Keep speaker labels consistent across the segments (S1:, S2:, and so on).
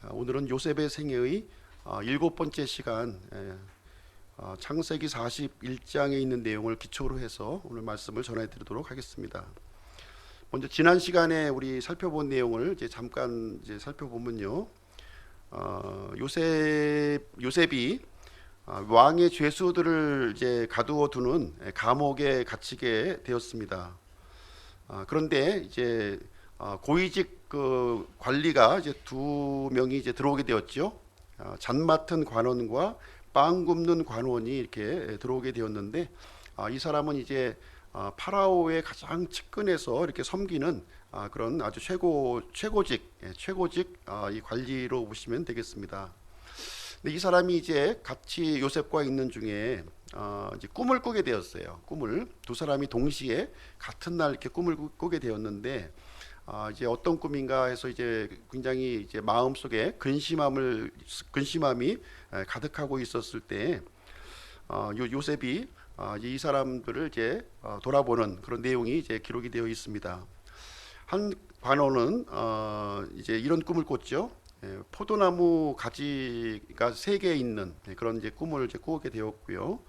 S1: 오늘은 요셉의 생애의 일곱 번째 시간, 창세기 41장에 있는 내용을 기초로 해서 오늘 말씀을 전해드리도록 하겠습니다. 먼저 지난 시간에 우리 살펴본 내용을 잠깐 살펴보면요, 요셉이 왕의 죄수들을 가두어 두는 감옥에 갇히게 되었습니다. 그런데 고위직 그 관리가 두 명이 들어오게 되었죠. 잔 맡은 관원과 빵 굽는 관원이 이렇게 들어오게 되었는데, 이 사람은 파라오의 가장 측근에서 이렇게 섬기는 그런 아주 최고직 이 관리로 보시면 되겠습니다. 근데 이 사람이 같이 요셉과 있는 중에 꿈을 꾸게 되었어요. 꿈을 두 사람이 동시에 같은 날 이렇게 꿈을 꾸게 되었는데, 어떤 꿈인가 해서 굉장히 마음속에 근심함이 가득하고 있었을 때, 요셉이 이 사람들을 돌아보는 그런 내용이 기록이 되어 있습니다. 한 관원은 이런 꿈을 꿨죠. 포도나무 가지가 세 개 있는 그런 꿈을 꾸게 되었고요.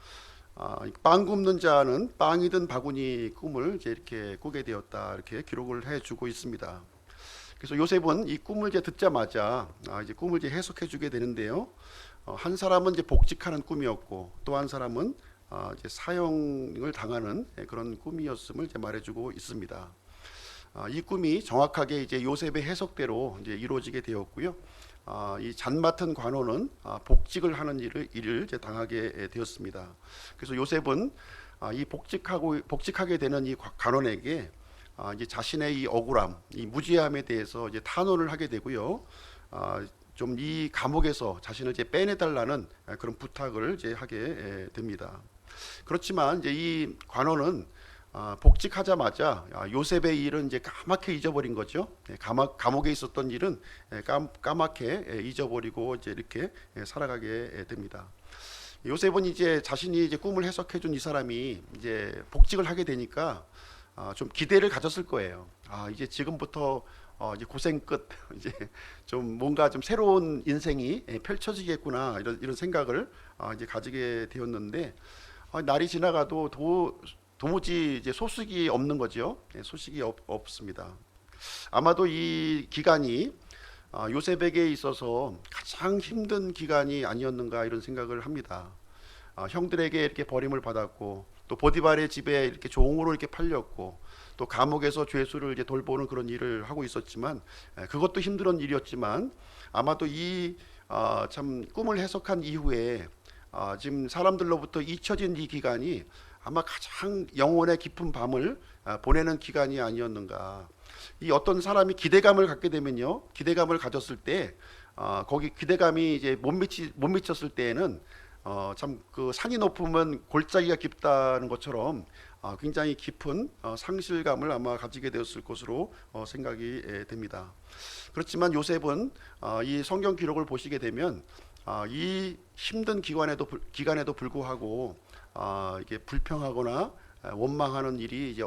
S1: 빵 굽는 자는 빵이든 바구니 꿈을 이렇게 꾸게 되었다, 이렇게 기록을 해주고 있습니다. 그래서 요셉은 이 꿈을 듣자마자 꿈을 해석해 주게 되는데요. 한 사람은 복직하는 꿈이었고, 또 한 사람은 사형을 당하는 그런 꿈이었음을 말해주고 있습니다. 이 꿈이 정확하게 요셉의 해석대로 이루어지게 되었고요. 이 잔 맡은 관원은 복직을 하는 일을 당하게 되었습니다. 그래서 요셉은 이 복직하게 되는 이 관원에게 자신의 이 억울함, 이 무지함에 대해서 탄원을 하게 되고요. 좀 이 감옥에서 자신을 빼내달라는 그런 부탁을 하게 됩니다. 그렇지만 이 관원은 복직하자마자 요셉의 일은 까맣게 잊어버린 거죠. 감옥에 있었던 일은 까맣게 잊어버리고 이렇게 살아가게 됩니다. 요셉은 자신이 꿈을 해석해준 이 사람이 복직을 하게 되니까 좀 기대를 가졌을 거예요. 이제 지금부터 이제 고생 끝, 좀 뭔가 좀 새로운 인생이 펼쳐지겠구나, 이런 생각을 가지게 되었는데, 날이 지나가도 도무지 소식이 없는 거죠. 소식이 없습니다. 아마도 이 기간이 요셉에게 있어서 가장 힘든 기간이 아니었는가, 이런 생각을 합니다. 형들에게 이렇게 버림을 받았고, 또 보디발의 집에 이렇게 종으로 이렇게 팔렸고, 또 감옥에서 죄수를 돌보는 그런 일을 하고 있었지만, 그것도 힘든 일이었지만, 아마도 참 꿈을 해석한 이후에 지금 사람들로부터 잊혀진 이 기간이 아마 가장 영혼의 깊은 밤을 보내는 기간이 아니었는가. 이 어떤 사람이 기대감을 갖게 되면요, 기대감을 가졌을 때 거기 기대감이 못 미쳤을 때에는 참 그 산이 높으면 골짜기가 깊다는 것처럼 굉장히 깊은 상실감을 아마 가지게 되었을 것으로 생각이 됩니다. 그렇지만 요셉은 이 성경 기록을 보시게 되면 이 힘든 기간에도 불구하고 이게 불평하거나 원망하는 일이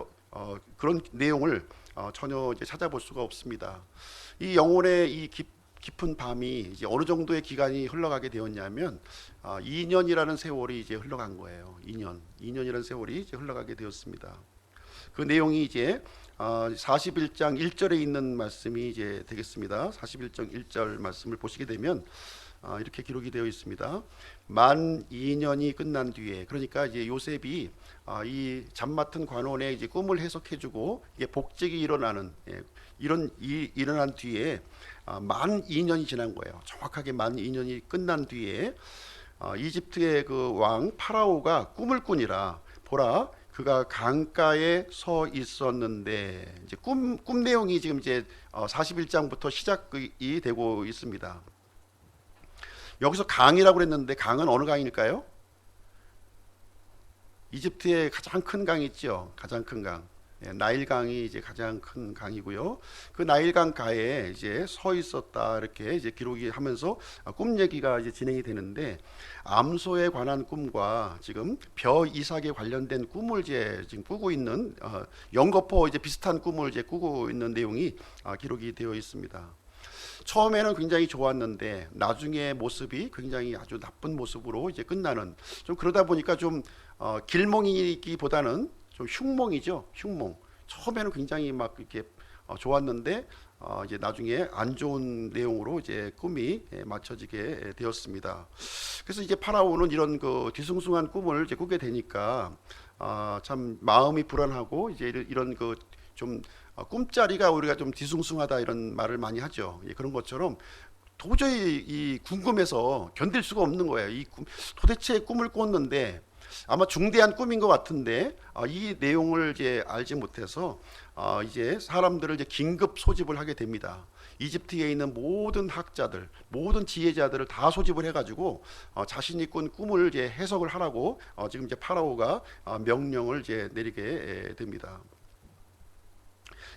S1: 그런 내용을 전혀 찾아볼 수가 없습니다. 이 영혼의 이 깊은 밤이 어느 정도의 기간이 흘러가게 되었냐면 2년이라는 세월이 흘러간 거예요. 2년이라는 세월이 흘러가게 되었습니다. 그 내용이 41장 1절에 있는 말씀이 되겠습니다. 41장 1절 말씀을 보시게 되면 이렇게 기록이 되어 있습니다. 만 2년이 끝난 뒤에, 그러니까 요셉이 이 잔 맡은 관원의 꿈을 해석해주고 복직이 일어나는 이런 일어난 뒤에 만 2년이 지난 거예요. 정확하게 만 2년이 끝난 뒤에 이집트의 그 왕 파라오가 꿈을 꾸니라. 보라, 그가 강가에 서 있었는데, 꿈 내용이 지금 41장부터 시작이 되고 있습니다. 여기서 강이라고 그랬는데, 강은 어느 강일까요? 이집트의 가장 큰 강이 있죠. 가장 큰 강. 나일강이 가장 큰 강이고요. 그 나일강 가에 서 있었다, 이렇게 기록이 하면서 꿈 얘기가 진행이 되는데, 암소에 관한 꿈과 지금 벼 이삭에 관련된 꿈을 지금 꾸고 있는, 연거푸 비슷한 꿈을 꾸고 있는 내용이 기록이 되어 있습니다. 처음에는 굉장히 좋았는데 나중에 모습이 굉장히 아주 나쁜 모습으로 이제 끝나는, 좀 그러다 보니까 좀 길몽이기보다는 좀 흉몽이죠. 흉몽. 처음에는 굉장히 막 이렇게 좋았는데 이제 나중에 안 좋은 내용으로 이제 꿈이 맞춰지게 되었습니다. 그래서 이제 파라오는 이런 그 뒤숭숭한 꿈을 이제 꾸게 되니까 참 마음이 불안하고, 이제 이런 그 좀 꿈자리가 우리가 좀 뒤숭숭하다 이런 말을 많이 하죠. 예, 그런 것처럼 도저히 이 궁금해서 견딜 수가 없는 거예요. 이 도대체 꿈을 꿨는데 아마 중대한 꿈인 것 같은데 이 내용을 이제 알지 못해서 이제 사람들을 이제 긴급 소집을 하게 됩니다. 이집트에 있는 모든 학자들, 모든 지혜자들을 다 소집을 해가지고 자신이 꾼 꿈을 이제 해석을 하라고 지금 이제 파라오가 명령을 이제 내리게 됩니다.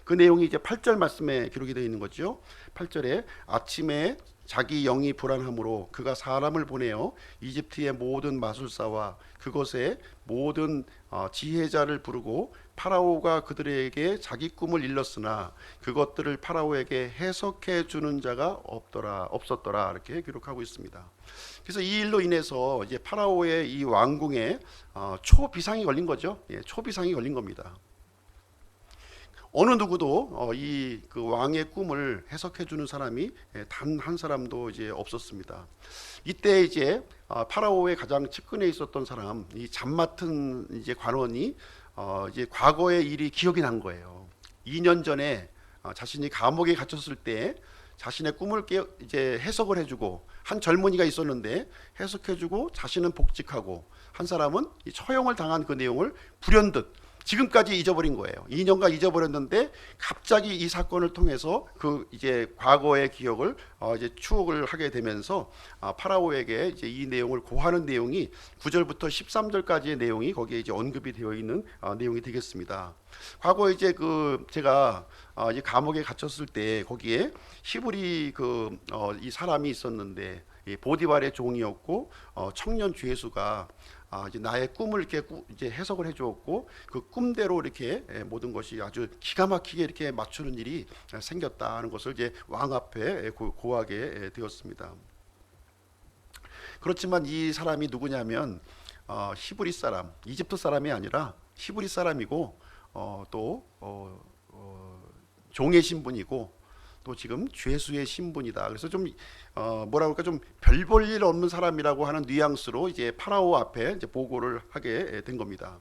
S1: 그 내용이 이제 8절 말씀에 기록이 되어 있는 거죠. 8절에 아침에 자기 영이 불안함으로 그가 사람을 보내어 이집트의 모든 마술사와 그것의 모든 지혜자를 부르고 파라오가 그들에게 자기 꿈을 일렀으나 그것들을 파라오에게 해석해 주는 자가 없었더라 이렇게 기록하고 있습니다. 그래서 이 일로 인해서 이제 파라오의 이 왕궁에 초비상이 걸린 거죠. 예, 초비상이 걸린 겁니다. 어느 누구도 이 그 왕의 꿈을 해석해 주는 사람이 단 한 사람도 이제 없었습니다. 이때 이제 파라오의 가장 측근에 있었던 사람, 이 잠 맡은 이제 관원이 이제 과거의 일이 기억이 난 거예요. 2년 전에 자신이 감옥에 갇혔을 때 자신의 꿈을 이제 해석을 해주고, 한 젊은이가 있었는데 해석해주고 자신은 복직하고, 한 사람은 처형을 당한 그 내용을 불현듯 지금까지 잊어버린 거예요. 2년간 잊어버렸는데 갑자기 이 사건을 통해서 그 이제 과거의 기억을 이제 추억을 하게 되면서 파라오에게 이제 이 내용을 고하는 내용이 9절부터 13절까지의 내용이 거기에 이제 언급이 되어 있는 내용이 되겠습니다. 과거에 이제 그 제가 이제 감옥에 갇혔을 때 거기에 히브리 그 이 사람이 있었는데, 보디발의 종이었고 청년 죄수가 이제 나의 꿈을 이렇게 이제 해석을 해주었고, 그 꿈대로 이렇게 모든 것이 아주 기가 막히게 이렇게 맞추는 일이 생겼다는 것을 이제 왕 앞에 고하게 되었습니다. 그렇지만 이 사람이 누구냐면 히브리 사람, 이집트 사람이 아니라 히브리 사람이고 또 종의 신분이고 또 지금 죄수의 신분이다. 그래서 좀 뭐라 그럴까, 좀 별 볼 일 없는 사람이라고 하는 뉘앙스로 이제 파라오 앞에 이제 보고를 하게 된 겁니다.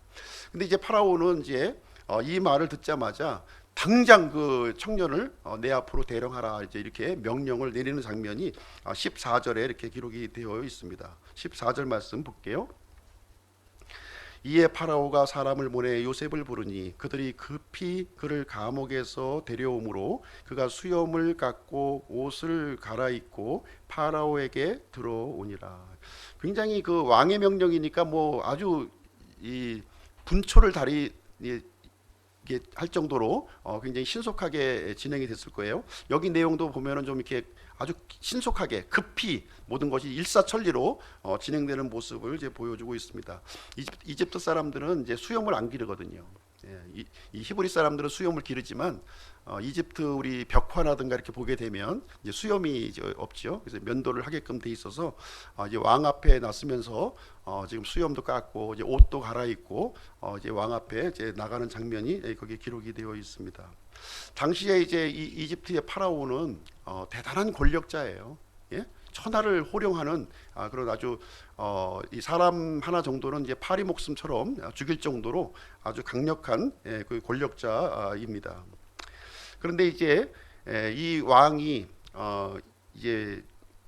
S1: 근데 이제 파라오는 이제 이 말을 듣자마자 당장 그 청년을 내 앞으로 대령하라 이제 이렇게 명령을 내리는 장면이 14절에 이렇게 기록이 되어 있습니다. 14절 말씀 볼게요. 이에 파라오가 사람을 보내 요셉을 부르니 그들이 급히 그를 감옥에서 데려오므로 그가 수염을 깎고 옷을 갈아입고 파라오에게 들어오니라. 굉장히 그 왕의 명령이니까 뭐 아주 이 분초를 할 정도로 굉장히 신속하게 진행이 됐을 거예요. 여기 내용도 보면은 좀 이렇게 아주 신속하게 급히 모든 것이 일사천리로 진행되는 모습을 이제 보여주고 있습니다. 이집트 사람들은 이제 수염을 안 기르거든요. 이 히브리 사람들은 수염을 기르지만 이집트 우리 벽화라든가 이렇게 보게 되면 이제 수염이 이제 없죠. 그래서 면도를 하게끔 돼 있어서 이제 왕 앞에 나서면서 지금 수염도 깎고 이제 옷도 갈아입고 이제 왕 앞에 이제 나가는 장면이 거기에 기록이 되어 있습니다. 당시에 이제 이 이집트의 파라오는 대단한 권력자예요. 예? 천하를 호령하는 그런 아주 이 사람 하나 정도는 이제 파리 목숨처럼 죽일 정도로 아주 강력한 그 권력자입니다. 그런데 이제 이 왕이 이제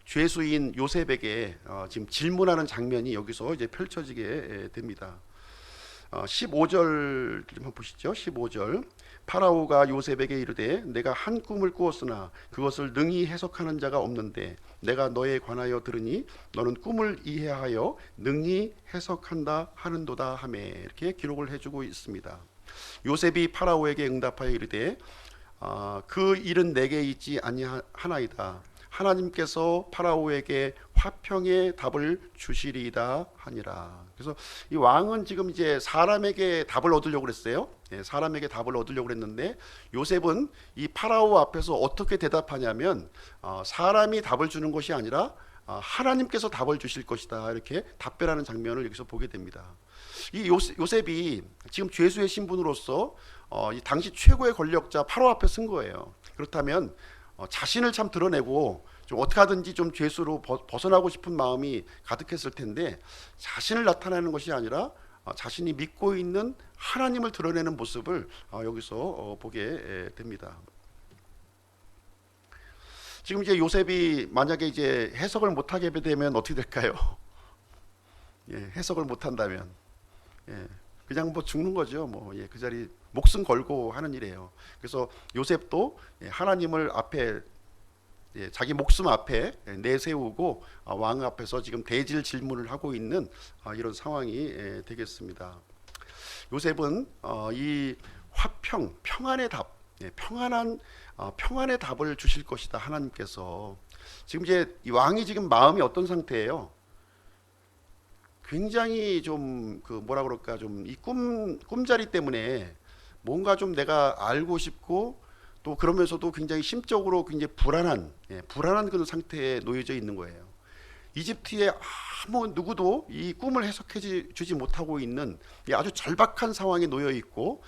S1: 죄수인 요셉에게 지금 질문하는 장면이 여기서 이제 펼쳐지게 됩니다. 15절 한번 보시죠. 15절. 파라오가 요셉에게 이르되 내가 한 꿈을 꾸었으나 그것을 능히 해석하는 자가 없는데 내가 너에 관하여 들으니 너는 꿈을 이해하여 능히 해석한다 하는도다 하매 이렇게 기록을 해주고 있습니다. 요셉이 파라오에게 응답하여 이르되 그 일은 내게 있지 아니하나이다. 하나님께서 파라오에게 화평의 답을 주시리이다 하니라. 그래서 이 왕은 지금 이제 사람에게 답을 얻으려고 그랬어요. 사람에게 답을 얻으려고 그랬는데 요셉은 이 파라오 앞에서 어떻게 대답하냐면 사람이 답을 주는 것이 아니라 하나님께서 답을 주실 것이다, 이렇게 답변하는 장면을 여기서 보게 됩니다. 이 요셉이 지금 죄수의 신분으로서 이 당시 최고의 권력자 파라오 앞에 쓴 거예요. 그렇다면 자신을 참 드러내고 좀 어떻게 하든지 좀 죄수로 벗어나고 싶은 마음이 가득했을 텐데, 자신을 나타내는 것이 아니라 자신이 믿고 있는 하나님을 드러내는 모습을 여기서 보게 됩니다. 지금 이제 요셉이 만약에 이제 해석을 못하게 되면 어떻게 될까요? 해석을 못한다면 그냥 뭐 죽는 거죠. 그 자리 목숨 걸고 하는 일이에요. 그래서 요셉도 하나님을 앞에 자기 목숨 앞에 내세우고 왕 앞에서 지금 대질 질문을 하고 있는 이런 상황이 되겠습니다. 요셉은 이 평안의 답, 평안의 답을 주실 것이다, 하나님께서. 지금 이제 이 왕이 지금 마음이 어떤 상태예요? 굉장히 좀 뭐라 그럴까, 좀 이 꿈자리 때문에 뭔가 좀 내가 알고 싶고, 또 그러면서도 굉장히 심적으로 굉장히 불안한 그런 상태에 놓여져 있는 거예요. 이집트의 아무 누구도 이 꿈을 해석해 주지 못하고 있는 아주 절박한 상황에 놓여 있고,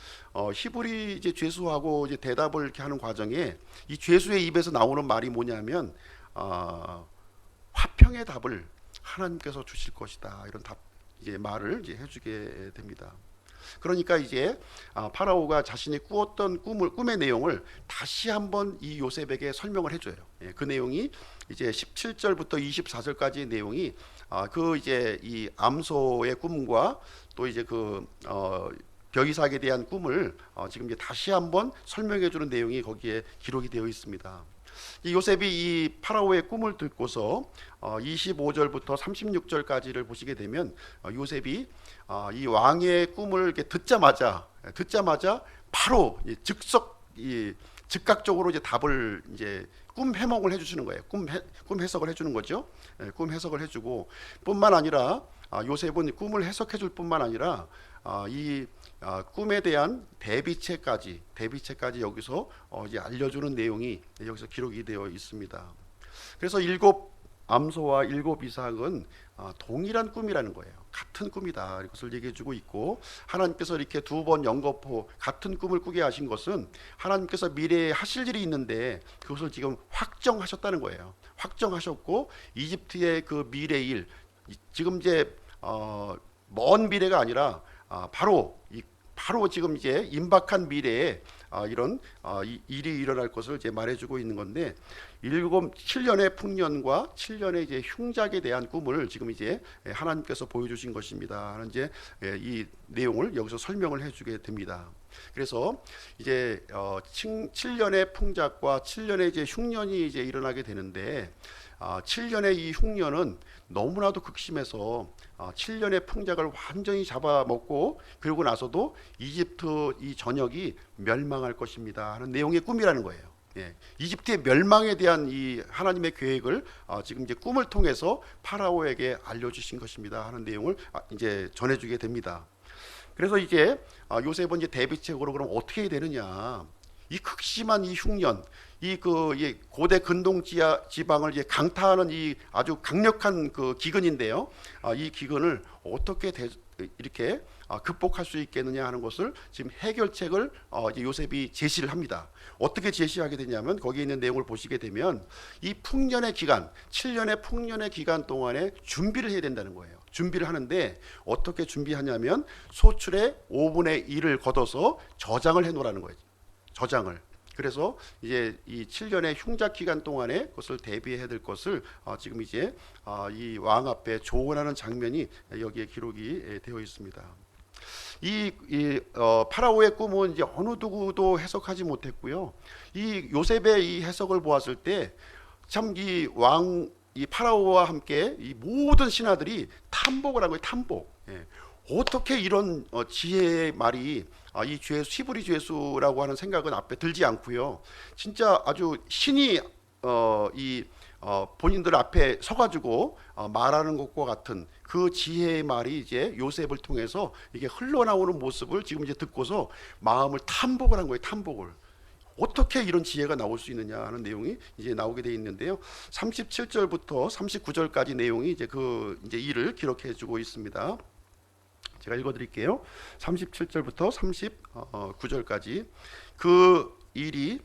S1: 히브리 이제 죄수하고 이제 대답을 이렇게 하는 과정에 이 죄수의 입에서 나오는 말이 뭐냐면 화평의 답을 하나님께서 주실 것이다, 이런 이제 말을 이제 해주게 됩니다. 그러니까 이제 파라오가 자신이 꾸었던 꿈의 내용을 다시 한번 이 요셉에게 설명을 해줘요. 그 내용이 이제 17절부터 24절까지의 내용이 그 이제 이 암소의 꿈과 또 이제 그 벼이삭에 대한 꿈을 지금 이제 다시 한번 설명해주는 내용이 거기에 기록이 되어 있습니다. 이 요셉이 이 파라오의 꿈을 듣고서 25절부터 36절까지를 보시게 되면 요셉이 이 왕의 꿈을 이렇게 듣자마자 바로 즉각적으로 이제 답을 이제 꿈 해몽을 해주시는 거예요. 꿈 해석을 해주는 거죠. 꿈 해석을 해주고 뿐만 아니라 요셉은 꿈을 해석해줄 뿐만 아니라 이 꿈에 대한 대비책까지 여기서 이제 알려주는 내용이 여기서 기록이 되어 있습니다. 그래서 7 암소와 7 이삭은 동일한 꿈이라는 거예요. 같은 꿈이다, 이것을 얘기해주고 있고, 하나님께서 이렇게 2번 연거푸 같은 꿈을 꾸게 하신 것은 하나님께서 미래에 하실 일이 있는데 그것을 지금 확정하셨다는 거예요. 확정하셨고, 이집트의 그 미래일, 지금 이제 먼 미래가 아니라 바로 지금 이제 임박한 미래에 이런 일이 일어날 것을 이제 말해주고 있는 건데, 7년의 풍년과 7년의 이제 흉작에 대한 꿈을 지금 이제 하나님께서 보여주신 것입니다 하는 이제 이 내용을 여기서 설명을 해주게 됩니다. 그래서 이제 7년의 풍작과 7년의 이제 흉년이 이제 일어나게 되는데, 7년의 이 흉년은 너무나도 극심해서 7년의 풍작을 완전히 잡아먹고, 그리고 나서도 이집트 이 전역이 멸망할 것입니다 하는 내용의 꿈이라는 거예요. 이집트의 멸망에 대한 이 하나님의 계획을 지금 이제 꿈을 통해서 파라오에게 알려주신 것입니다 하는 내용을 이제 전해주게 됩니다. 그래서 이제 요셉은 이제 대비책으로 그럼 어떻게 해야 되느냐, 이 극심한 이 흉년, 이 고대 근동 지방을 이제 강타하는 이 아주 강력한 그 기근인데요. 이 기근을 어떻게 이렇게 극복할 수 있겠느냐 하는 것을 지금 해결책을 이제 요셉이 제시를 합니다. 어떻게 제시하게 되냐면, 거기에 있는 내용을 보시게 되면 이 풍년의 기간, 7년의 풍년의 기간 동안에 준비를 해야 된다는 거예요. 준비를 하는데 어떻게 준비하냐면 소출의 5분의 1을 걷어서 저장을 해 놓으라는 거예요. 저장을. 그래서 이제 이 7년의 흉작 기간 동안에 그것을 대비해야 될 것을 지금 이제 이 왕 앞에 조언하는 장면이 여기에 기록이 되어 있습니다. 파라오의 꿈은 이제 어느 누구도 해석하지 못했고요. 이 요셉의 이 해석을 보았을 때 참 이 파라오와 함께 이 모든 신하들이 탐복을 한 거예요. 탐복. 어떻게 이런 지혜의 말이 이 히브리 죄수라고 하는 생각은 앞에 들지 않고요. 진짜 아주 신이 이 본인들 앞에 서가지고 말하는 것과 같은 그 지혜의 말이 이제 요셉을 통해서 이게 흘러나오는 모습을 지금 이제 듣고서 마음을 탐복을 한 거예요. 탐복을. 어떻게 이런 지혜가 나올 수 있느냐 하는 내용이 이제 나오게 돼 있는데요. 37절부터 39절까지 내용이 이제 그 이제 일을 기록해 주고 있습니다. 제가 읽어 드릴게요. 37절부터 39절까지 그 일이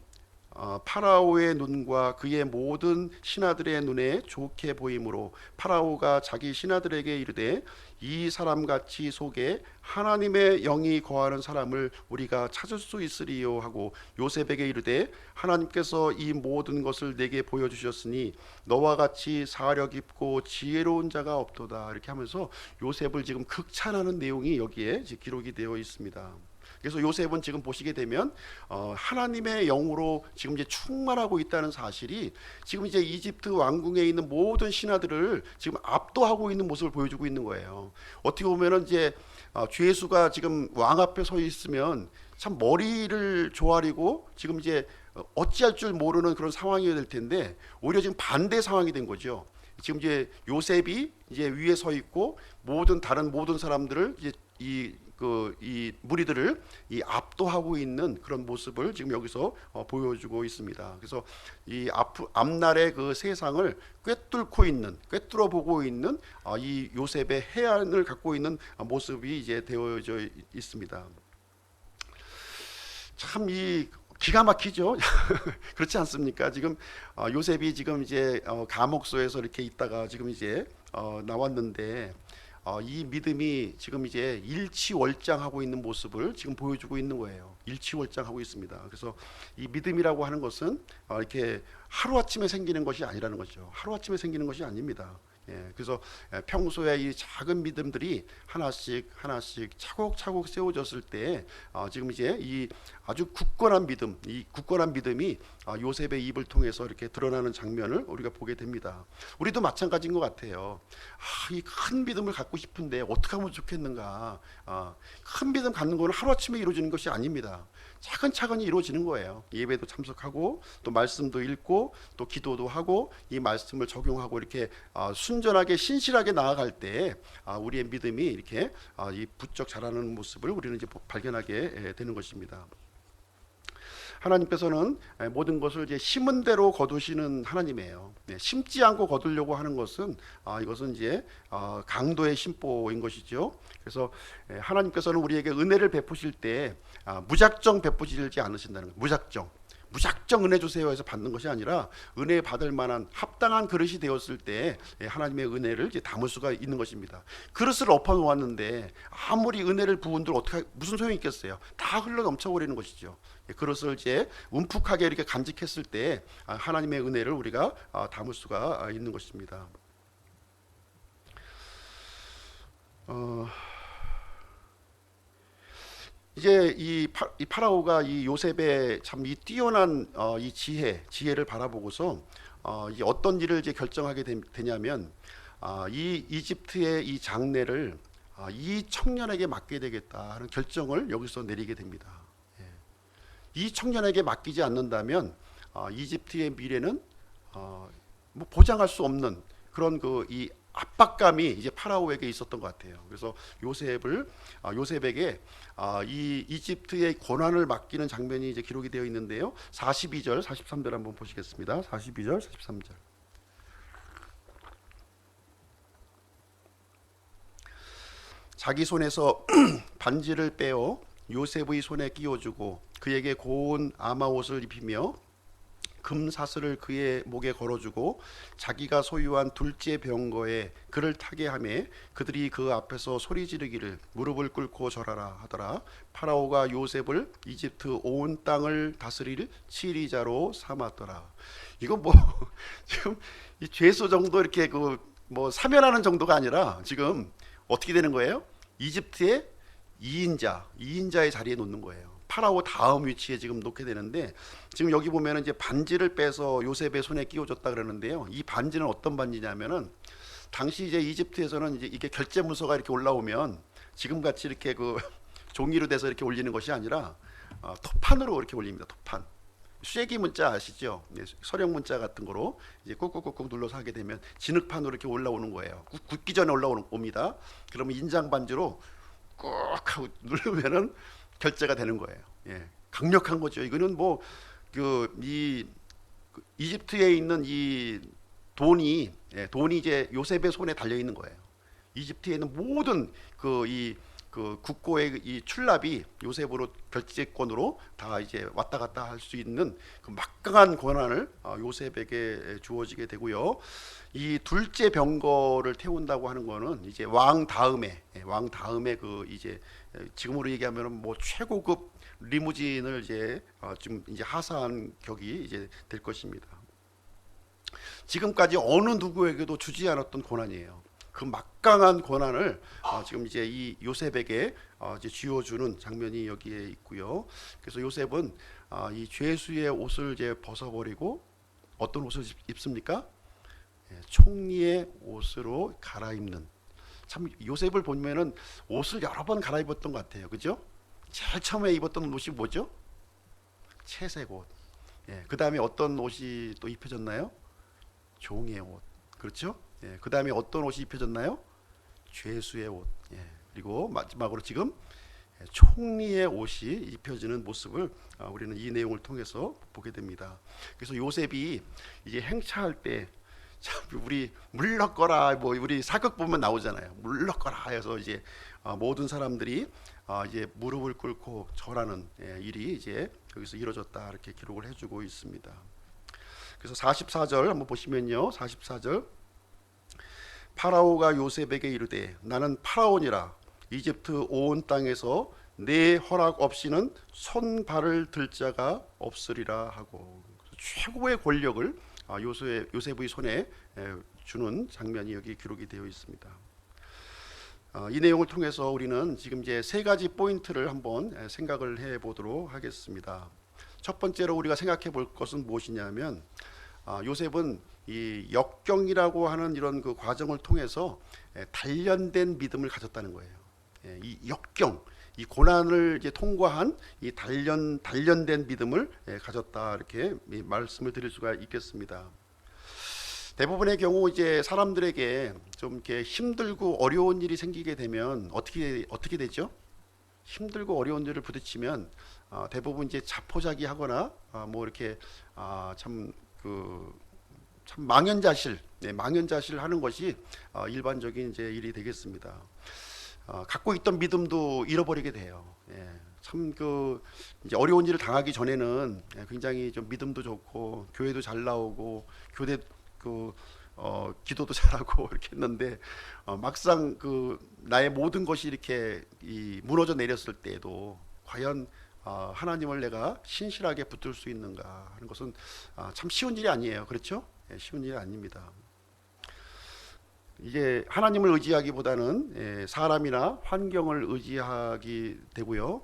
S1: 파라오의 눈과 그의 모든 신하들의 눈에 좋게 보이므로 파라오가 자기 신하들에게 이르되 이 사람같이 속에 하나님의 영이 거하는 사람을 우리가 찾을 수 있으리요 하고 요셉에게 이르되 하나님께서 이 모든 것을 내게 보여주셨으니 너와 같이 사려 깊고 지혜로운 자가 없도다 이렇게 하면서 요셉을 지금 극찬하는 내용이 여기에 기록이 되어 있습니다. 그래서 요셉은 지금 보시게 되면 하나님의 영으로 지금 이제 충만하고 있다는 사실이 지금 이제 이집트 왕궁에 있는 모든 신하들을 지금 압도하고 있는 모습을 보여주고 있는 거예요. 어떻게 보면은 이제 죄수가 지금 왕 앞에 서 있으면 참 머리를 조아리고 지금 이제 어찌할 줄 모르는 그런 상황이 될 텐데 오히려 지금 반대 상황이 된 거죠. 지금 이제 요셉이 이제 위에 서 있고 다른 모든 사람들을 이제 이 무리들을 압도하고 있는 그런 모습을 지금 여기서 보여주고 있습니다. 그래서 이 앞날의 그 세상을 꿰뚫어 보고 있는 이 요셉의 해안을 갖고 있는 모습이 이제 되어져 있습니다. 참 이 기가 막히죠. 그렇지 않습니까? 지금 요셉이 지금 이제 감옥소에서 이렇게 있다가 지금 이제 나왔는데 이 믿음이 지금 이제 일치월장하고 있는 모습을 지금 보여주고 있는 거예요. 일치월장하고 있습니다. 그래서 이 믿음이라고 하는 것은 이렇게 하루아침에 생기는 것이 아니라는 거죠. 하루아침에 생기는 것이 아닙니다. 그래서 평소에 이 작은 믿음들이 하나씩 차곡차곡 세워졌을 때 지금 이제 이 아주 굳건한 믿음, 이 굳건한 믿음이 요셉의 입을 통해서 이렇게 드러나는 장면을 우리가 보게 됩니다. 우리도 마찬가지인 것 같아요. 이 큰 믿음을 갖고 싶은데 어떻게 하면 좋겠는가? 큰 믿음 갖는 것은 하루아침에 이루어지는 것이 아닙니다. 차근차근히 이루어지는 거예요. 예배도 참석하고 또 말씀도 읽고 또 기도도 하고 이 말씀을 적용하고 이렇게 순전하게 신실하게 나아갈 때 우리의 믿음이 이렇게 이 부쩍 자라는 모습을 우리는 이제 발견하게 되는 것입니다. 하나님께서는 모든 것을 이제 심은 대로 거두시는 하나님이에요. 심지 않고 거두려고 하는 것은 이것은 이제 강도의 심보인 것이죠. 그래서 하나님께서는 우리에게 은혜를 베푸실 때 무작정 베푸시지 않으신다는 거예요. 무작정 은혜 주세요 해서 받는 것이 아니라 은혜 받을 만한 합당한 그릇이 되었을 때 하나님의 은혜를 이제 담을 수가 있는 것입니다. 그릇을 엎어 놓았는데 아무리 은혜를 부은들 무슨 소용이 있겠어요? 다 흘러 넘쳐버리는 것이죠. 그릇을 이제 움푹하게 이렇게 간직했을 때 하나님의 은혜를 우리가 담을 수가 있는 것입니다. 이제 이 파라오가 이 요셉의 참 이 뛰어난 이 지혜를 바라보고서 이제 어떤 일을 이제 결정하게 되냐면 이 이집트의 이 장래를 이 청년에게 맡게 되겠다 하는 결정을 여기서 내리게 됩니다. 이 청년에게 맡기지 않는다면 이집트의 미래는 뭐 보장할 수 없는 그런 이 압박감이 이제 파라오에게 있었던 것 같아요. 그래서 요셉에게 이 이집트의 권한을 맡기는 장면이 이제 기록이 되어 있는데요. 42절, 43절 한번 보시겠습니다. 42절, 43절. 자기 손에서 반지를 빼어 요셉의 손에 끼워주고 그에게 고운 아마옷을 입히며 금사슬을 그의 목에 걸어주고 자기가 소유한 둘째 병거에 그를 타게 하매 그들이 그 앞에서 소리 지르기를 무릎을 꿇고 절하라 하더라. 파라오가 요셉을 이집트 온 땅을 다스릴 치리자로 삼았더라. 이거 뭐 지금 이 죄수 정도 이렇게 뭐 사면하는 정도가 아니라 지금 어떻게 되는 거예요? 이집트의 2인자의 자리에 놓는 거예요. 파라오 다음 위치에 지금 놓게 되는데 지금 여기 보면은 이제 반지를 빼서 요셉의 손에 끼워줬다 그러는데요. 이 반지는 어떤 반지냐면은 당시 이제 이집트에서는 이제 이게 결제 문서가 이렇게 올라오면 지금 같이 이렇게 종이로 돼서 이렇게 올리는 것이 아니라 토판으로 이렇게 올립니다. 토판. 쐐기 문자 아시죠? 서령 문자 같은 거로 이제 꾹꾹꾹꾹 눌러서 하게 되면 진흙판으로 이렇게 올라오는 거예요. 굳기 전에 올라옵니다. 그러면 인장 반지로 꾹 하고 누르면은 결제가 되는 거예요. 예, 강력한 거죠. 이거는 뭐 이 이집트에 있는 이 돈이 이제 요셉의 손에 달려 있는 거예요. 이집트에 있는 모든 그 국고의 이 출납이 요셉으로 결제권으로 다 이제 왔다 갔다 할 수 있는 그 막강한 권한을 요셉에게 주어지게 되고요. 이 둘째 병거를 태운다고 하는 거는 이제 왕 다음에 그 이제 지금으로 얘기하면은 뭐 최고급 리무진을 이제 지금 이제 하사한 격이 이제 될 것입니다. 지금까지 어느 누구에게도 주지 않았던 권한이에요. 그 막강한 권한을 지금 이제 이 요셉에게 이제 쥐어주는 장면이 여기에 있고요. 그래서 요셉은 이 죄수의 옷을 이제 벗어버리고 어떤 옷을 입습니까? 총리의 옷으로 갈아입는. 참 요셉을 보면은 옷을 여러 번 갈아입었던 것 같아요. 그죠? 제일 처음에 입었던 옷이 뭐죠? 채색 옷. 그 다음에 어떤 옷이 또 입혀졌나요? 종의 옷. 그렇죠? 그 다음에 어떤 옷이 입혀졌나요? 죄수의 옷. 그리고 마지막으로 지금 총리의 옷이 입혀지는 모습을 우리는 이 내용을 통해서 보게 됩니다. 그래서 요셉이 이제 행차할 때 참 우리 물러거라 뭐 우리 사극 보면 나오잖아요. 물러거라 해서 이제 모든 사람들이 이제 무릎을 꿇고 절하는 일이 이제 여기서 이루어졌다 이렇게 기록을 해주고 있습니다. 그래서 44절 한번 보시면요. 44절 파라오가 요셉에게 이르되 나는 파라오니라 이집트 온 땅에서 내 허락 없이는 손발을 들 자가 없으리라 하고 최고의 권력을 요셉의 손에 주는 장면이 여기 기록이 되어 있습니다. 이 내용을 통해서 우리는 지금 이제 세 가지 포인트를 한번 생각을 해 보도록 하겠습니다. 첫 번째로 우리가 생각해 볼 것은 무엇이냐면 요셉은 이 역경이라고 하는 이런 그 과정을 통해서 단련된 믿음을 가졌다는 거예요. 이 역경, 이 고난을 이제 통과한 이 단련된 믿음을 가졌다 이렇게 말씀을 드릴 수가 있겠습니다. 대부분의 경우 이제 사람들에게 좀 이렇게 힘들고 어려운 일이 생기게 되면 어떻게 되죠? 힘들고 어려운 일을 부딪히면 대부분 이제 자포자기하거나 뭐 이렇게 참 망연자실 하는 것이 일반적인 이제 일이 되겠습니다. 갖고 있던 믿음도 잃어버리게 돼요. 참 이제 어려운 일을 당하기 전에는 굉장히 좀 믿음도 좋고 교회도 잘 나오고 교대 기도도 잘하고 이렇게 했는데 막상 나의 모든 것이 이렇게 무너져 내렸을 때에도 과연 하나님을 내가 신실하게 붙들 수 있는가 하는 것은 참 쉬운 일이 아니에요. 그렇죠? 쉬운 일이 아닙니다. 이제 하나님을 의지하기보다는 사람이나 환경을 의지하게 되고요.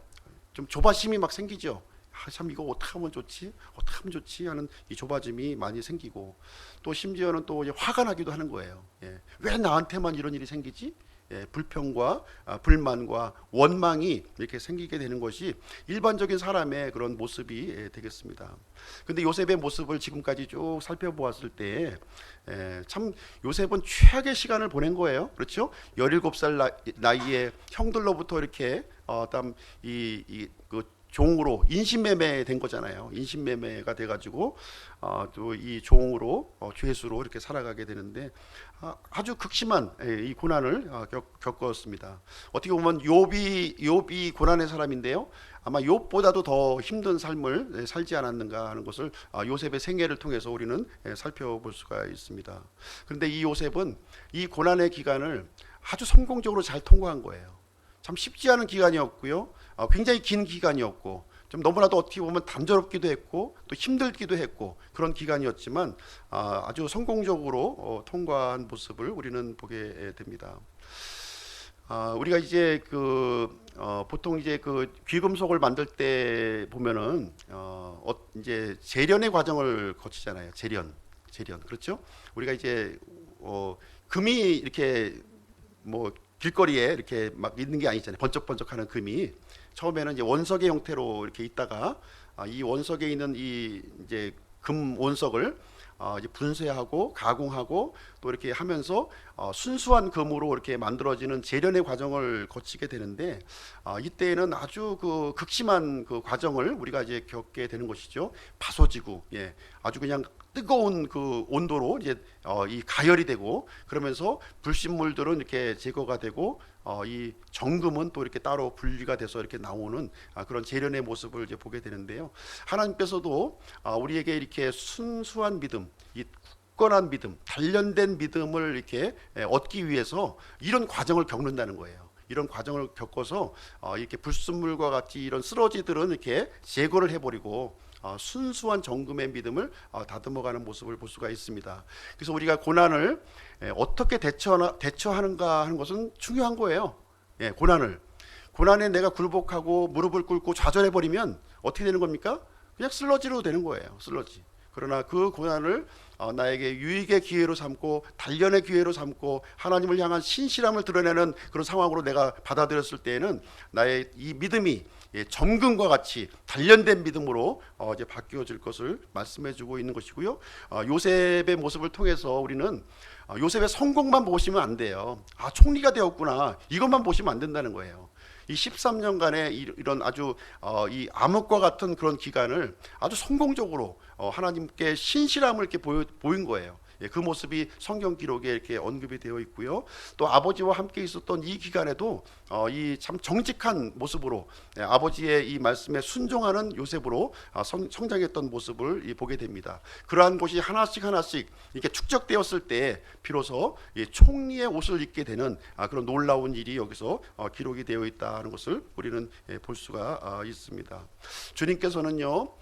S1: 좀 조바심이 막 생기죠. 참 이거 어떻게 하면 좋지 하는 이 조바심이 많이 생기고 또 심지어는 또 이제 화가 나기도 하는 거예요. 왜 나한테만 이런 일이 생기지? 불평과 불만과 원망이 이렇게 생기게 되는 것이 일반적인 사람의 그런 모습이 되겠습니다. 근데 요셉의 모습을 지금까지 쭉 살펴보았을 때 참 요셉은 최악의 시간을 보낸 거예요. 그렇죠? 17살 나이에 형들로부터 이렇게 그 종으로 인신매매 된 거잖아요. 인신매매가 돼가지고 또 이 종으로 죄수로 이렇게 살아가게 되는데 아주 극심한 이 고난을 겪었습니다. 어떻게 보면 욥이 고난의 사람인데요. 아마 욥보다도 더 힘든 삶을 살지 않았는가 하는 것을 요셉의 생애를 통해서 우리는 살펴볼 수가 있습니다. 그런데 이 요셉은 이 고난의 기간을 아주 성공적으로 잘 통과한 거예요. 참 쉽지 않은 기간이었고요. 굉장히 긴 기간이었고 좀 너무나도 어떻게 보면 단조롭기도 했고 또 힘들기도 했고 그런 기간이었지만 아주 성공적으로 통과한 모습을 우리는 보게 됩니다. 우리가 이제 보통 이제 귀금속을 만들 때 보면은 이제 재련의 과정을 거치잖아요. 재련 그렇죠? 우리가 이제 금이 이렇게 뭐 길거리에 이렇게 막 있는 게 아니잖아요. 번쩍번쩍하는 금이 처음에는 이제 원석의 형태로 이렇게 있다가 이 원석에 있는 이 이제 금 원석을 이제 분쇄하고 가공하고 또 이렇게 하면서 순수한 금으로 이렇게 만들어지는 재련의 과정을 거치게 되는데, 이때에는 아주 그 극심한 그 과정을 우리가 이제 겪게 되는 것이죠. 파소지구, 예, 아주 그냥 뜨거운 그 온도로 이제 이 가열이 되고, 그러면서 불순물들은 이렇게 제거가 되고, 이 정금은 또 이렇게 따로 분리가 돼서 이렇게 나오는 그런 재련의 모습을 이제 보게 되는데요. 하나님께서도 우리에게 이렇게 순수한 믿음, 이 굳건한 믿음, 단련된 믿음을 이렇게 얻기 위해서 이런 과정을 겪는다는 거예요. 이런 과정을 겪어서 이렇게 불순물과 같이 이런 쓰러지들은 이렇게 제거를 해버리고 순수한 정금의 믿음을 다듬어가는 모습을 볼 수가 있습니다. 그래서 우리가 고난을 어떻게 대처하는가 하는 것은 중요한 거예요. 예, 고난에 내가 굴복하고 무릎을 꿇고 좌절해버리면 어떻게 되는 겁니까? 그냥 슬러지로 되는 거예요. 슬러지. 그러나 그 고난을 나에게 유익의 기회로 삼고 단련의 기회로 삼고 하나님을 향한 신실함을 드러내는 그런 상황으로 내가 받아들였을 때에는 나의 이 믿음이 점금과 같이 단련된 믿음으로 이제 바뀌어질 것을 말씀해주고 있는 것이고요. 요셉의 모습을 통해서 우리는 요셉의 성공만 보시면 안 돼요. 총리가 되었구나, 이것만 보시면 안 된다는 거예요. 이 13년간의 이런 아주 이 암흑과 같은 그런 기간을 아주 성공적으로 하나님께 신실함을 이렇게 보인 거예요. 예, 그 모습이 성경 기록에 이렇게 언급이 되어 있고요. 또 아버지와 함께 있었던 이 기간에도 이 참 정직한 모습으로 아버지의 이 말씀에 순종하는 요셉으로 성장했던 모습을 보게 됩니다. 그러한 것이 하나씩 이렇게 축적되었을 때 비로소 총리의 옷을 입게 되는 그런 놀라운 일이 여기서 기록이 되어 있다는 것을 우리는 볼 수가 있습니다. 주님께서는요,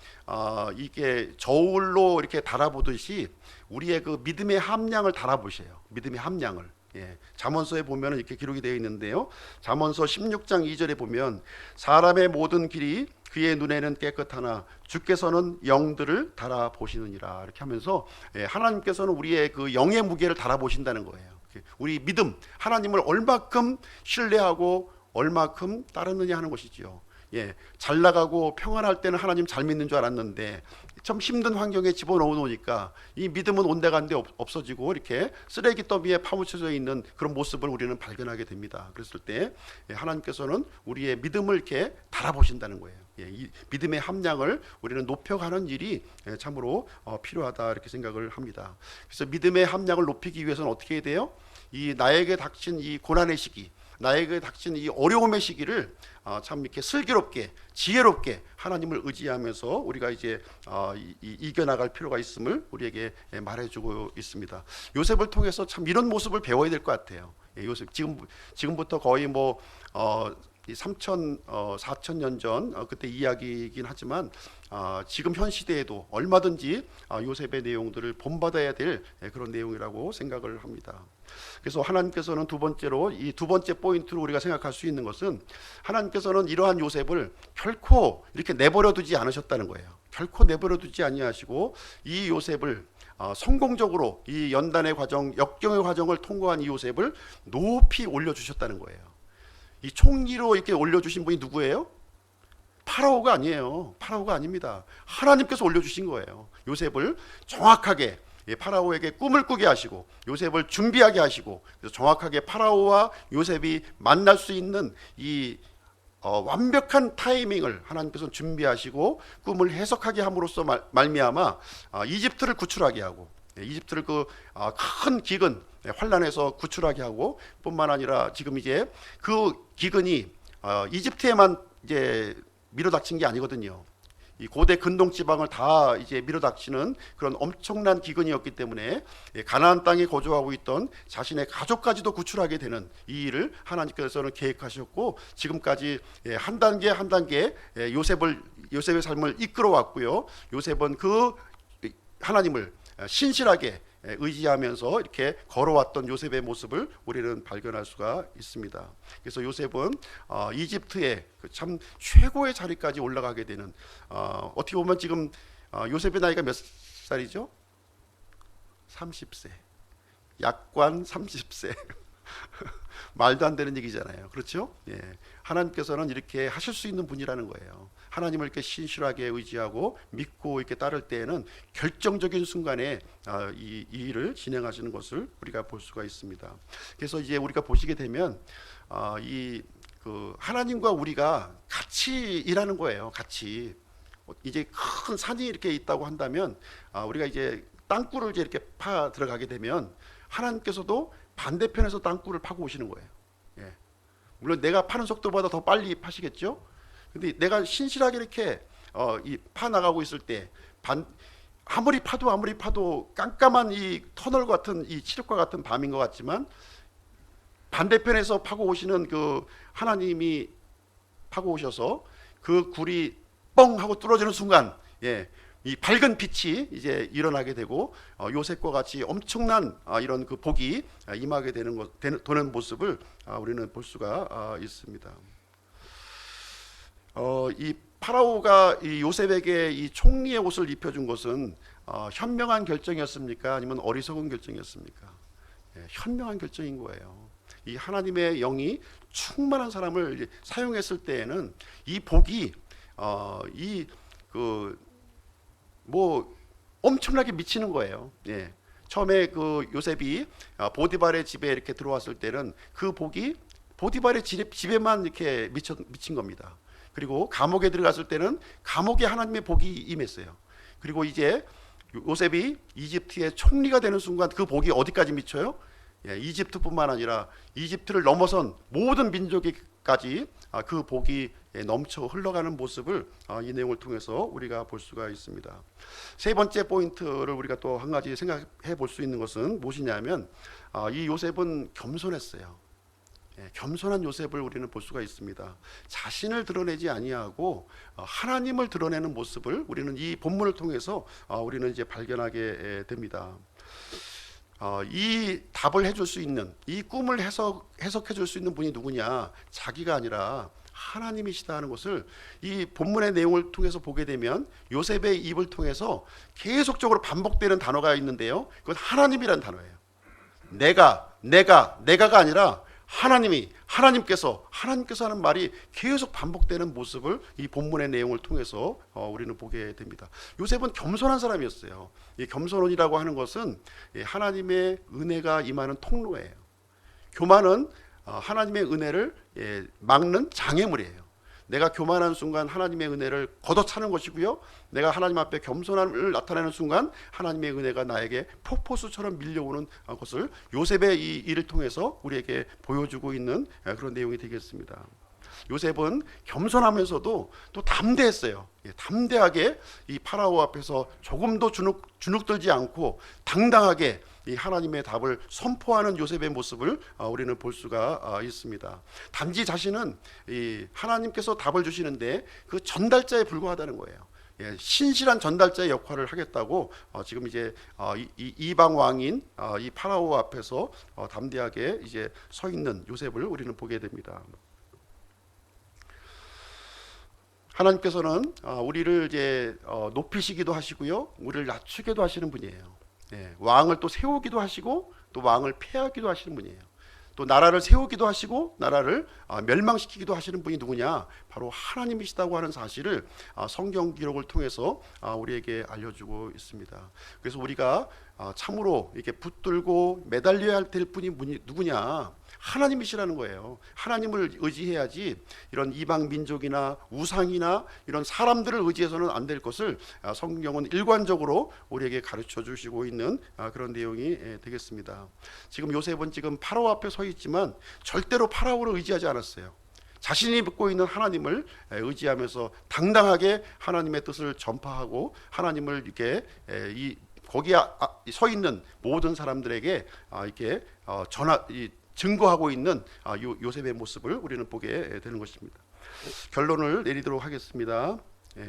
S1: 이게 저울로 이렇게 달아보듯이 우리의 그 믿음의 함량을 달아보세요. 믿음의 함량을. 예, 잠언서에 보면 이렇게 기록이 되어 있는데요. 잠언서 16장 2절에 보면 사람의 모든 길이 그의 눈에는 깨끗하나 주께서는 영들을 달아보시느니라, 이렇게 하면서 하나님께서는 우리의 그 영의 무게를 달아보신다는 거예요. 우리 믿음, 하나님을 얼마큼 신뢰하고 얼마큼 따르느냐 하는 것이지요. 예, 잘 나가고 평안할 때는 하나님 잘 믿는 줄 알았는데 좀 힘든 환경에 집어넣어 놓으니까 이 믿음은 온데간데 없어지고 이렇게 쓰레기 더미에 파묻혀져 있는 그런 모습을 우리는 발견하게 됩니다. 그랬을 때 하나님께서는 우리의 믿음을 이렇게 달아보신다는 거예요. 이 믿음의 함량을 우리는 높여가는 일이 참으로 필요하다, 이렇게 생각을 합니다. 그래서 믿음의 함량을 높이기 위해서는 어떻게 해야 돼요? 이 나에게 닥친 이 고난의 시기, 나에게 닥친 이 어려움의 시기를 참 이렇게 슬기롭게 지혜롭게 하나님을 의지하면서 우리가 이제 이겨나갈 필요가 있음을 우리에게 말해주고 있습니다. 요셉을 통해서 참 이런 모습을 배워야 될 것 같아요. 요셉 지금부터 거의 뭐 4,000년 전 그때 이야기이긴 하지만 지금 현 시대에도 얼마든지 요셉의 내용들을 본받아야 될 그런 내용이라고 생각을 합니다. 그래서 하나님께서는 두 번째로, 이 두 번째 포인트로 우리가 생각할 수 있는 것은 하나님께서는 이러한 요셉을 결코 이렇게 내버려 두지 않으셨다는 거예요. 결코 내버려 두지 아니하시고 이 요셉을 성공적으로 이 연단의 과정, 역경의 과정을 통과한 이 요셉을 높이 올려주셨다는 거예요. 이 총리로 이렇게 올려주신 분이 누구예요? 파라오가 아니에요. 파라오가 아닙니다. 하나님께서 올려주신 거예요. 요셉을 정확하게 파라오에게 꿈을 꾸게 하시고 요셉을 준비하게 하시고, 그래서 정확하게 파라오와 요셉이 만날 수 있는 이 완벽한 타이밍을 하나님께서 준비하시고 꿈을 해석하게 함으로써 말미암아 이집트를 구출하게 하고, 이집트를 그 큰 기근 환란에서 구출하게 하고, 뿐만 아니라 지금 이제 그 기근이 이집트에만 이제 밀어닥친 게 아니거든요. 이 고대 근동 지방을 다 이제 밀어닥치는 그런 엄청난 기근이었기 때문에 가나안 땅에 거주하고 있던 자신의 가족까지도 구출하게 되는 이 일을 하나님께서는 계획하셨고, 지금까지 한 단계 한 단계 요셉의 삶을 이끌어 왔고요. 요셉은 그 하나님을 신실하게 의지하면서 이렇게 걸어왔던 요셉의 모습을 우리는 발견할 수가 있습니다. 그래서 요셉은 이집트의 참 최고의 자리까지 올라가게 되는, 어떻게 보면 지금 요셉의 나이가 몇 살이죠? 30세. 약관 30세. 말도 안 되는 얘기잖아요. 그렇죠? 예. 하나님께서는 이렇게 하실 수 있는 분이라는 거예요. 하나님을 이렇게 신실하게 의지하고 믿고 이렇게 따를 때에는 결정적인 순간에 이 일을 진행하시는 것을 우리가 볼 수가 있습니다. 그래서 이제 우리가 보시게 되면 이 그 하나님과 우리가 같이 일하는 거예요. 같이 이제 큰 산이 이렇게 있다고 한다면 우리가 이제 땅굴을 이제 이렇게 파 들어가게 되면 하나님께서도 반대편에서 땅굴을 파고 오시는 거예요. 예. 물론 내가 파는 속도보다 더 빨리 파시겠죠. 근데 내가 신실하게 이렇게 이 파 나가고 있을 때 아무리 파도 깜깜한 이 터널 같은 이 칠흑과 같은 밤인 것 같지만 반대편에서 파고 오시는 그 하나님이 파고 오셔서 그 굴이 뻥 하고 뚫어지는 순간, 예, 이 밝은 빛이 이제 일어나게 되고 요셉과 같이 엄청난 이런 그 복이 임하게 되는 모습을 우리는 볼 수가 있습니다. 이 파라오가 이 요셉에게 이 총리의 옷을 입혀준 것은 현명한 결정이었습니까? 아니면 어리석은 결정이었습니까? 예, 현명한 결정인 거예요. 이 하나님의 영이 충만한 사람을 사용했을 때에는 이 복이 뭐 엄청나게 미치는 거예요. 예. 처음에 그 요셉이 보디발의 집에 이렇게 들어왔을 때는 그 복이 보디발의 집에만 이렇게 미친 겁니다. 그리고 감옥에 들어갔을 때는 감옥에 하나님의 복이 임했어요. 그리고 이제 요셉이 이집트의 총리가 되는 순간 그 복이 어디까지 미쳐요? 예, 이집트뿐만 아니라 이집트를 넘어선 모든 민족까지 그 복이 넘쳐 흘러가는 모습을 이 내용을 통해서 우리가 볼 수가 있습니다. 세 번째 포인트를 우리가 또 한 가지 생각해 볼 수 있는 것은 무엇이냐면 이 요셉은 겸손했어요. 예, 겸손한 요셉을 우리는 볼 수가 있습니다. 자신을 드러내지 아니하고 하나님을 드러내는 모습을 우리는 이 본문을 통해서 우리는 이제 발견하게 됩니다. 이 답을 해줄 수 있는, 이 꿈을 해석해 줄 수 있는 분이 누구냐? 자기가 아니라 하나님이시다 하는 것을 이 본문의 내용을 통해서 보게 되면 요셉의 입을 통해서 계속적으로 반복되는 단어가 있는데요, 그건 하나님이라는 단어예요. 내가가 아니라 하나님께서 하는 말이 계속 반복되는 모습을 이 본문의 내용을 통해서 우리는 보게 됩니다. 요셉은 겸손한 사람이었어요. 이 겸손이라고 하는 것은 하나님의 은혜가 임하는 통로예요. 교만은 하나님의 은혜를 막는 장애물이에요. 내가 교만한 순간 하나님의 은혜를 걷어차는 것이고요, 내가 하나님 앞에 겸손함을 나타내는 순간 하나님의 은혜가 나에게 폭포수처럼 밀려오는 것을 요셉의 이 일을 통해서 우리에게 보여주고 있는 그런 내용이 되겠습니다. 요셉은 겸손하면서도 또 담대했어요. 담대하게 이 파라오 앞에서 조금도 주눅들지 않고 당당하게 이 하나님의 답을 선포하는 요셉의 모습을 우리는 볼 수가 있습니다. 단지 자신은 이 하나님께서 답을 주시는데 그 전달자에 불과하다는 거예요. 신실한 전달자의 역할을 하겠다고 지금 이제 이방 왕인 이 파라오 앞에서 담대하게 이제 서 있는 요셉을 우리는 보게 됩니다. 하나님께서는 우리를 이제 높이시기도 하시고요, 우리를 낮추기도 하시는 분이에요. 왕을 또 세우기도 하시고 또 왕을 폐하기도 하시는 분이에요. 또 나라를 세우기도 하시고 나라를 멸망시키기도 하시는 분이 누구냐? 바로 하나님이시다고 하는 사실을 성경 기록을 통해서 우리에게 알려주고 있습니다. 그래서 우리가 참으로 이렇게 붙들고 매달려야 될 분이 누구냐? 하나님이시라는 거예요. 하나님을 의지해야지 이런 이방 민족이나 우상이나 이런 사람들을 의지해서는 안 될 것을 성경은 일관적으로 우리에게 가르쳐 주시고 있는 그런 내용이 되겠습니다. 지금 요셉은 지금 파라오 앞에 서 있지만 절대로 파라오를 의지하지 않았어요. 자신이 믿고 있는 하나님을 의지하면서 당당하게 하나님의 뜻을 전파하고 하나님을 이렇게 거기에 서 있는 모든 사람들에게 이렇게 증거하고 있는 요셉의 모습을 우리는 보게 되는 것입니다. 결론을 내리도록 하겠습니다.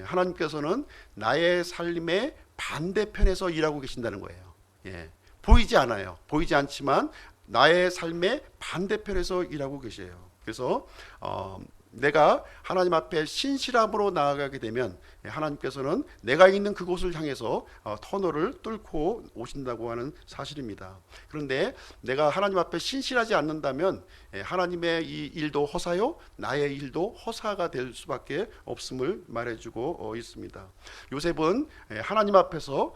S1: 하나님께서는 나의 삶의 반대편에서 일하고 계신다는 거예요. 보이지 않아요. 보이지 않지만 나의 삶의 반대편에서 일하고 계세요. 그래서 내가 하나님 앞에 신실함으로 나아가게 되면 하나님께서는 내가 있는 그곳을 향해서 터널을 뚫고 오신다고 하는 사실입니다. 그런데 내가 하나님 앞에 신실하지 않는다면 하나님의 이 일도 허사요, 나의 일도 허사가 될 수밖에 없음을 말해주고 있습니다. 요셉은 하나님 앞에서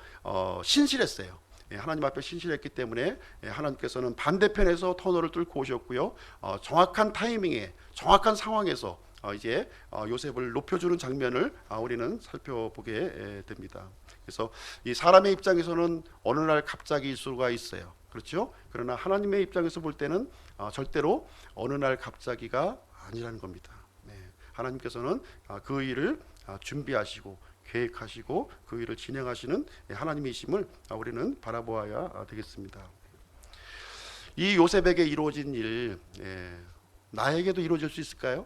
S1: 신실했어요. 하나님 앞에 신실했기 때문에 하나님께서는 반대편에서 터널을 뚫고 오셨고요. 정확한 타이밍에 정확한 상황에서 이제 요셉을 높여주는 장면을 우리는 살펴보게 됩니다. 그래서 이 사람의 입장에서는 어느 날 갑자기일 수가 있어요. 그렇죠? 그러나 하나님의 입장에서 볼 때는 절대로 어느 날 갑자기가 아니라는 겁니다. 네. 하나님께서는 그 일을 준비하시고 계획하시고 그 일을 진행하시는 하나님이심을 우리는 바라보아야 되겠습니다. 이 요셉에게 이루어진 일, 나에게도 이루어질 수 있을까요?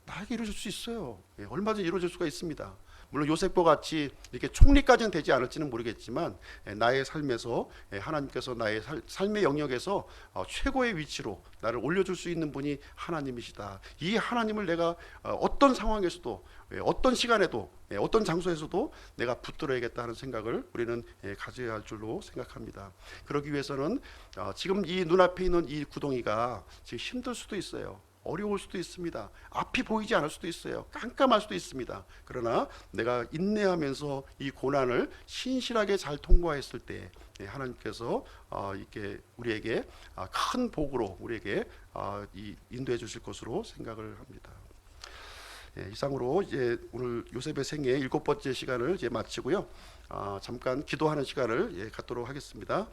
S1: 나에게 이루어질 수 있어요. 얼마든지 이루어질 수가 있습니다. 물론 요셉과 같이 이렇게 총리까지는 되지 않을지는 모르겠지만 나의 삶에서 하나님께서 나의 삶의 영역에서 최고의 위치로 나를 올려줄 수 있는 분이 하나님이시다. 이 하나님을 내가 어떤 상황에서도 어떤 시간에도 어떤 장소에서도 내가 붙들어야겠다 하는 생각을 우리는 가져야 할 줄로 생각합니다. 그러기 위해서는 지금 이 눈앞에 있는 이 구덩이가 지금 힘들 수도 있어요. 어려울 수도 있습니다. 앞이 보이지 않을 수도 있어요. 깜깜할 수도 있습니다. 그러나 내가 인내하면서 이 고난을 신실하게 잘 통과했을 때 하나님께서 이렇게 우리에게 큰 복으로 우리에게 인도해 주실 것으로 생각을 합니다. 이상으로 이제 오늘 요셉의 생애 7번째 시간을 이제 마치고요. 잠깐 기도하는 시간을 갖도록 하겠습니다.